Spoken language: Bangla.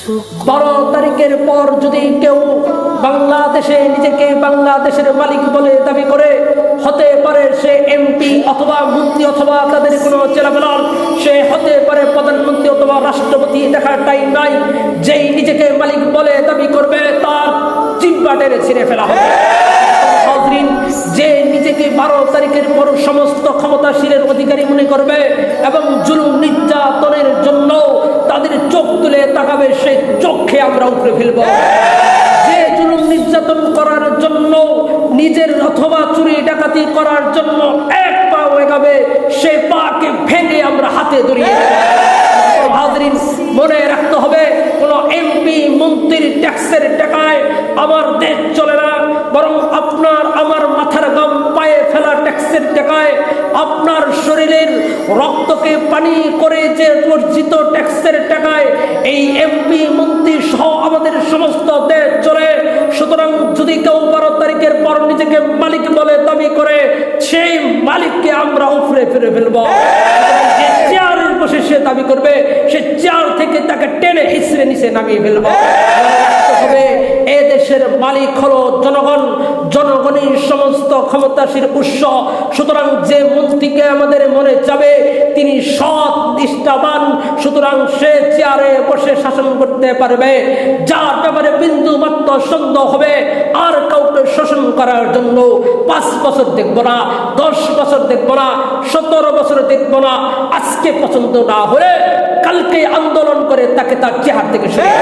12 তারিখের পর যদি কেউ বাংলাদেশে নিজেকে বাংলাদেশের মালিক বলে দাবি করে, হতে পারে সে এমপি অথবা মন্ত্রী অথবা তাদের কোনো চেলাবেলাল, সে হতে পারে প্রধানমন্ত্রী অথবা রাষ্ট্রপতি, দেখার টাইম নাই। যেই নিজেকে মালিক বলে দাবি করবে তার জিহ্বা টেনে ছিঁড়ে ফেলা হবে। যে নিজেকে 12 তারিখের পর সমস্ত ক্ষমতাশীলের অধিকারী মনে করবে এবং জুলুম নির্যাতনের জন্য তাদের চোখ তুলে তাকাবে, সেই চোখে আমরা উপরে ফেলব। যে জুলুম নির্যাতন করার জন্য, নিজের অথবা চুরি ডাকাতি করার জন্য এক পা এগাবে, সে পাকে ভেঙে আমরা হাতে ধরিয়ে দেব। হাজরিন, মনে রাখতে হবে, কোন এমপি মন্ত্রীর ট্যাক্সের টাকায় আমার দেশ চলে না, বরং আপনার আমার মাথার গাম পায়ে ফেলা ট্যাক্সের টাকায়, আপনার শরীরের রক্তকে পানি করে যে অর্জিত ট্যাক্সের টাকায় এই এমপি মন্ত্রী সহ আমাদের সমস্ত দেশ চলে। সুতরাং যদি কেউ 12 তারিখের পর নিজেকে মালিক বলে দাবি করে, সেই মালিককে আমরা উপরে ফিরে ফেলব। যে চেয়ারের বসে সে দাবি করবে, সে চেয়ার থেকে তাকে টেনে হিসড়ে নিচে নামিয়ে ফেলব। হবে এ দেশের মালিক হলো জনগণ, জনগণই সমস্ত ক্ষমতাশীল উৎস। সুতরাং যে মন্ত্রীকে আমাদের মনে যাবে তিনি সৎ নিষ্ঠাবান, সুতরাং সে চেয়ারে বসে শাসন করতে পারবে। যার ব্যাপারে বিন্দু মাত্র সন্দেহ হবে আর কাউকে শোষণ করার জন্য 5 বছর দেখব না, 10 বছর দেখব না, 17 বছর দেখব না, আজকে পছন্দ না হলে কালকে আন্দোলন করে তাকে তার চেহারা থেকে সরিয়ে